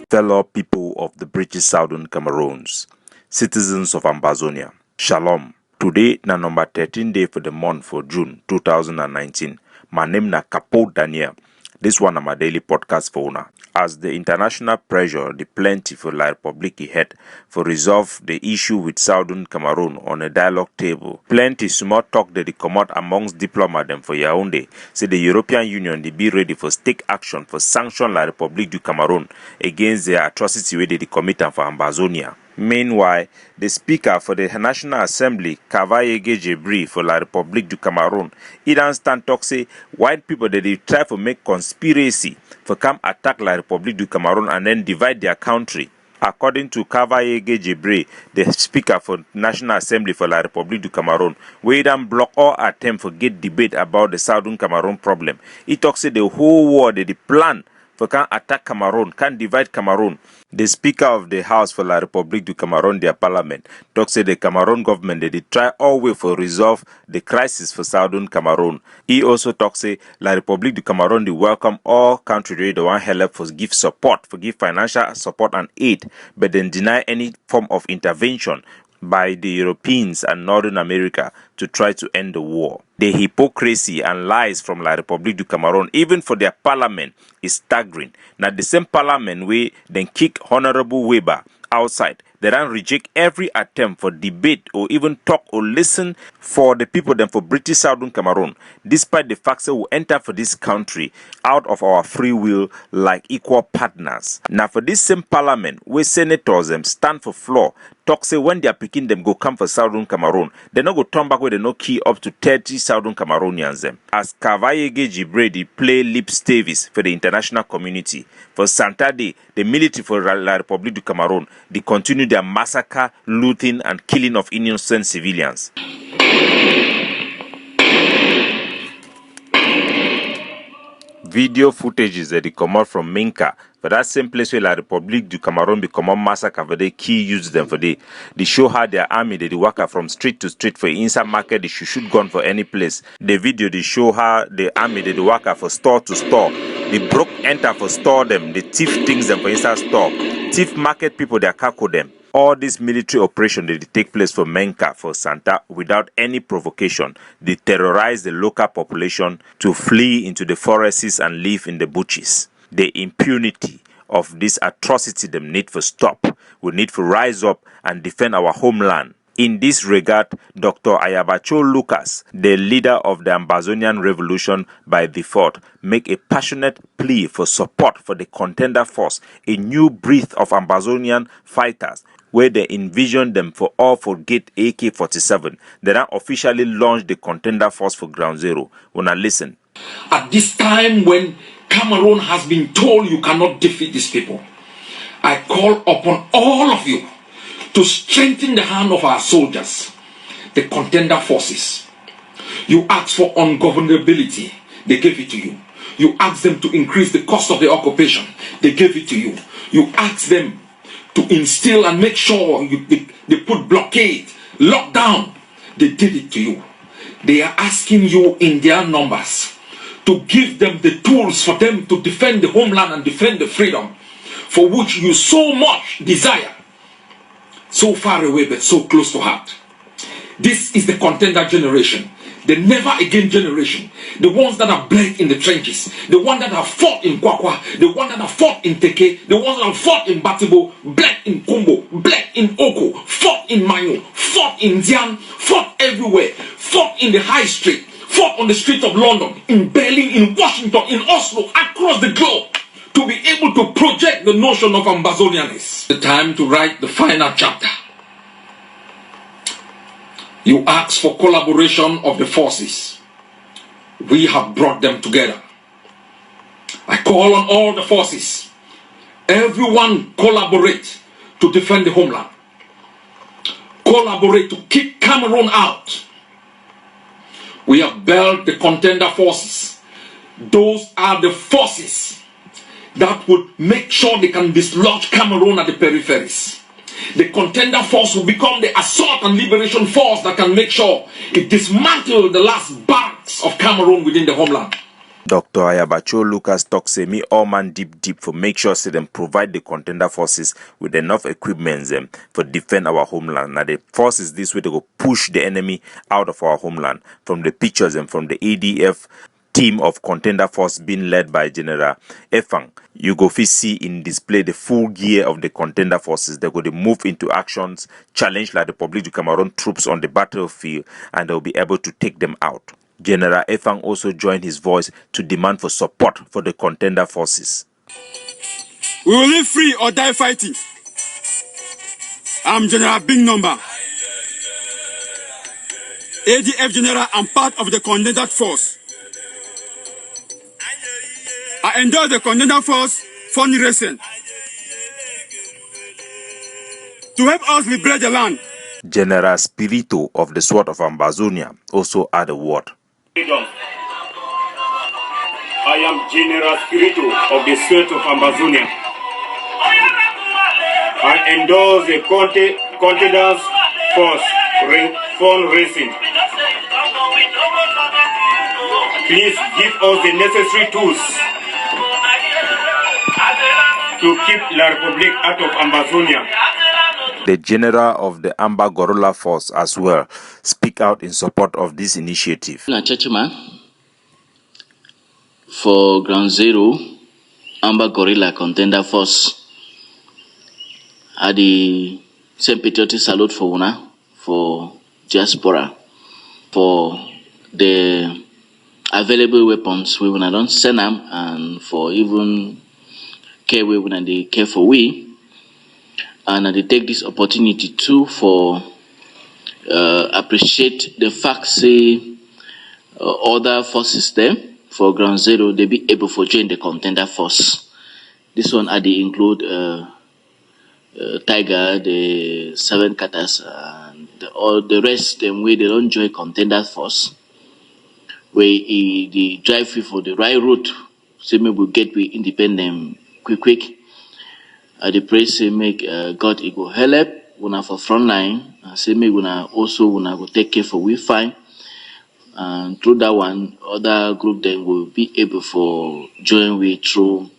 Fellow people of the British Southern Cameroons, citizens of Ambazonia, Shalom. Today na number 13 day for the month for June 2019. My name na Capo Daniel. This one is my daily podcast for una. As the international pressure, the plenty for La République ahead for resolve the issue with Southern Cameroon on a dialogue table. Plenty small talk that they come out amongst diplomats them for Yaoundé. Say the European Union they be ready for take action for sanction La République du Cameroon against the atrocity where they commit for Ambazonia. Meanwhile, the Speaker for the National Assembly, Cavaillé Jebri for La République du Cameroon, he don't stand talk say white people that they try to make conspiracy for come attack La République du Cameroon and then divide their country. According to Cavaillé Jebri, the Speaker for National Assembly for La République du Cameroon, we don't block all attempt for get debate about the Southern Cameroon problem. He talks say the whole world they plan for can attack Cameroon, can divide Cameroon. The Speaker of the House for La République du Cameroon, their parliament, talks say the Cameroon government they try all way for resolve the crisis for Southern Cameroon. He also talks say La République du Cameroon they welcome all countries they want help for give support, for give financial support and aid, but then deny any form of intervention by the Europeans and Northern America to try to end the war. The hypocrisy and lies from La République du Cameroon, even for their parliament, is staggering. Now the same parliament way then kick Honorable Weber outside. They don't reject every attempt for debate or even talk or listen for the people then for British Southern Cameroon, despite the fact that we enter for this country out of our free will like equal partners. Now for this same parliament, where senators them stand for floor, talk say when they are picking them go come for Southern Cameroon, they not go turn back where they no key up to 30 Southern Cameroonians them. As Cavaillé Jebri play lip service for the international community. For Santaday, the military for La République du Cameroon, they continue their massacre, looting and killing of innocent civilians. Video footages that they come out from Minka, for that same place where La République du Cameroon become a massacre for the key use them for they show how their army they walk from street to street for inside market they shoot gun for any place. The video they show how the army they walk for store to store. They broke enter for store them, the thief things them for inside store. Thief market people they cackle them. All this military operation they take place for Menka, for Santa, without any provocation. They terrorize the local population to flee into the forests and live in the bushes. The impunity of this atrocity them need to stop. We need to rise up and defend our homeland. In this regard, Dr. Ayabacho Lucas, the leader of the Ambazonian Revolution by default, make a passionate plea for support for the Contender Force, a new breed of Ambazonian fighters, where they envision them for all forget AK-47. They now officially launched the Contender Force for Ground Zero. Wanna listen? At this time when Cameroon has been told you cannot defeat these people, I call upon all of you to strengthen the hand of our soldiers, the Contender Forces. You asked for ungovernability, they gave it to you. You asked them to increase the cost of the occupation, they gave it to you. You asked them to instill and make sure they put blockade, lockdown, they did it to you. They are asking you in their numbers to give them the tools for them to defend the homeland and defend the freedom for which you so much desire. So far away but so close to heart. This is the contender generation, the never again generation, the ones that are bled in the trenches, the ones that have fought in Kwakwa, the ones that have fought in Teke, the ones that have fought in Batibo, bled in Kumbo, bled in Oko, fought in Mayo, fought in Dian, fought everywhere, fought in the high street, fought on the streets of London, in Berlin, in Washington, in Oslo, across the globe, to be able to project the notion of Ambazonianism. The time to write the final chapter. You ask for collaboration of the forces. We have brought them together. I call on all the forces. Everyone collaborate to defend the homeland. Collaborate to kick Cameroon out. We have built the Contender Forces. Those are the forces that would make sure they can dislodge Cameroon at the peripheries. The Contender Force will become the assault and liberation force that can make sure it dismantles the last barracks of Cameroon within the homeland. Dr. Ayabacho Lucas talks say me all man deep for make sure say them provide the contender forces with enough equipment them for defend our homeland. Now the forces this way to go push the enemy out of our homeland. From the pictures and from the ADF team of contender force being led by General Efang, you go see in display the full gear of the contender forces. They go to move into actions, challenge like the Republic of Cameroon troops on the battlefield, and they'll be able to take them out. General Efang also joined his voice to demand for support for the contender forces. We will live free or die fighting. I'm General Big Number, ADF General and part of the Contender Force. I endorse the Contender Force fundraising to help us liberate the land. General Spirito of the Sword of Ambazonia also added a word. I am General Spirito of the Sword of Ambazonia. I endorse the Contender Force fundraising. Please give us the necessary tools to keep La Republique out of Ambazonia. The general of the Amba Gorilla Force as well speak out in support of this initiative. For Ground Zero, Amba Gorilla Contender Force. I the same patriotic salute for Una, for diaspora, for the available weapons we wanna don't send them, and for even care we wanna they care for we. And they take this opportunity too for appreciate the fact say other forces there for Ground Zero they be able to join the Contender Force. This one they include Tiger, the Seven Katas, and all the rest them way they don't join Contender Force. Where the drive for the right route, say maybe we get we independent quick. The pray say make God it go help una for front line, and say make una also una go take care for we fine. And through that one, other group then will be able for join we through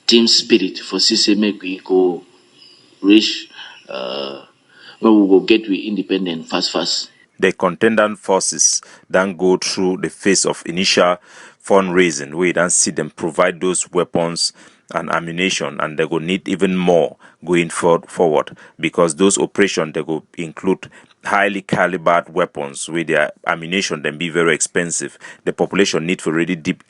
team spirit for say make we go reach when we will get we independent fast. The contending forces then go through the phase of initial fundraising, where you then see them provide those weapons and ammunition, and they will need even more going forward because those operations they will include highly calibered weapons with their ammunition then be very expensive. The population need for really deep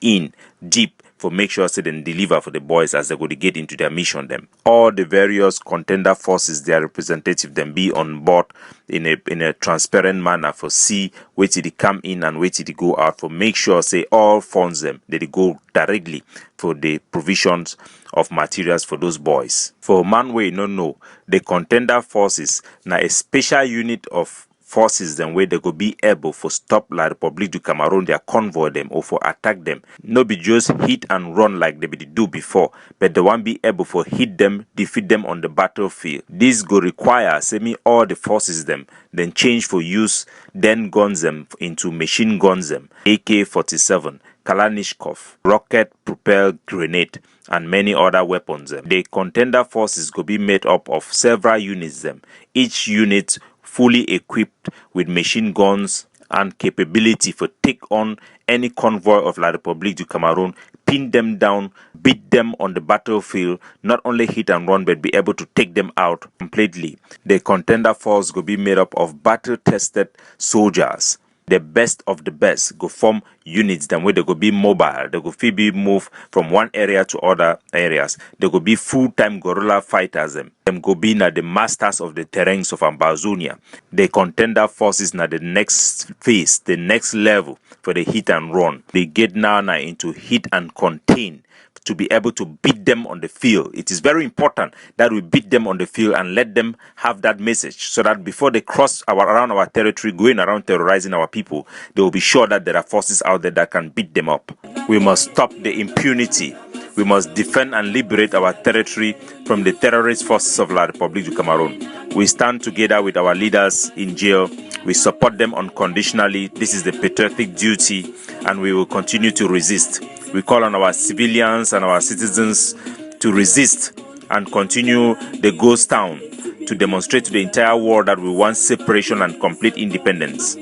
for make sure so they deliver for the boys as they go to get into their mission them. All the various contender forces, their representative then be on board in a transparent manner for see where they come in and where they go out for make sure say all funds them they go directly for the provisions of materials for those boys. For man way no the contender forces now a special unit of forces them where they go be able for stop La Republique du Cameroon their convoy them or for attack them. No be just hit and run like they be do before, but the one be able for hit them, defeat them on the battlefield. This go require semi all the forces them then change for use then guns them into machine guns them, AK-47, Kalashnikov, rocket propelled grenade, and many other weapons. The contender forces go be made up of several units them. Each unit fully equipped with machine guns and capability for take on any convoy of La Republique du Cameroon, pin them down, beat them on the battlefield, not only hit and run but be able to take them out completely. The contender force will be made up of battle-tested soldiers. The best of the best go form units then where they go be mobile, they go be moved from one area to other areas. They go be full-time guerrilla fighters them go be na the masters of the terrains of Ambazonia. The contender forces na the next phase, the next level for the hit and run. They get now into hit and contain to be able to beat them on the field. It is very important that we beat them on the field and let them have that message so that before they cross around our territory, going around terrorizing our people, they will be sure that there are forces out there that can beat them up. We must stop the impunity. We must defend and liberate our territory from the terrorist forces of La Republique du Cameroon. We stand together with our leaders in jail. We support them unconditionally. This is the patriotic duty, and we will continue to resist. We call on our civilians and our citizens to resist and continue the ghost town to demonstrate to the entire world that we want separation and complete independence.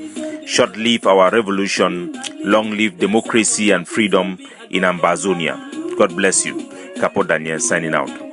Short live our revolution, long live democracy and freedom in Ambazonia. God bless you. Capo Daniel signing out.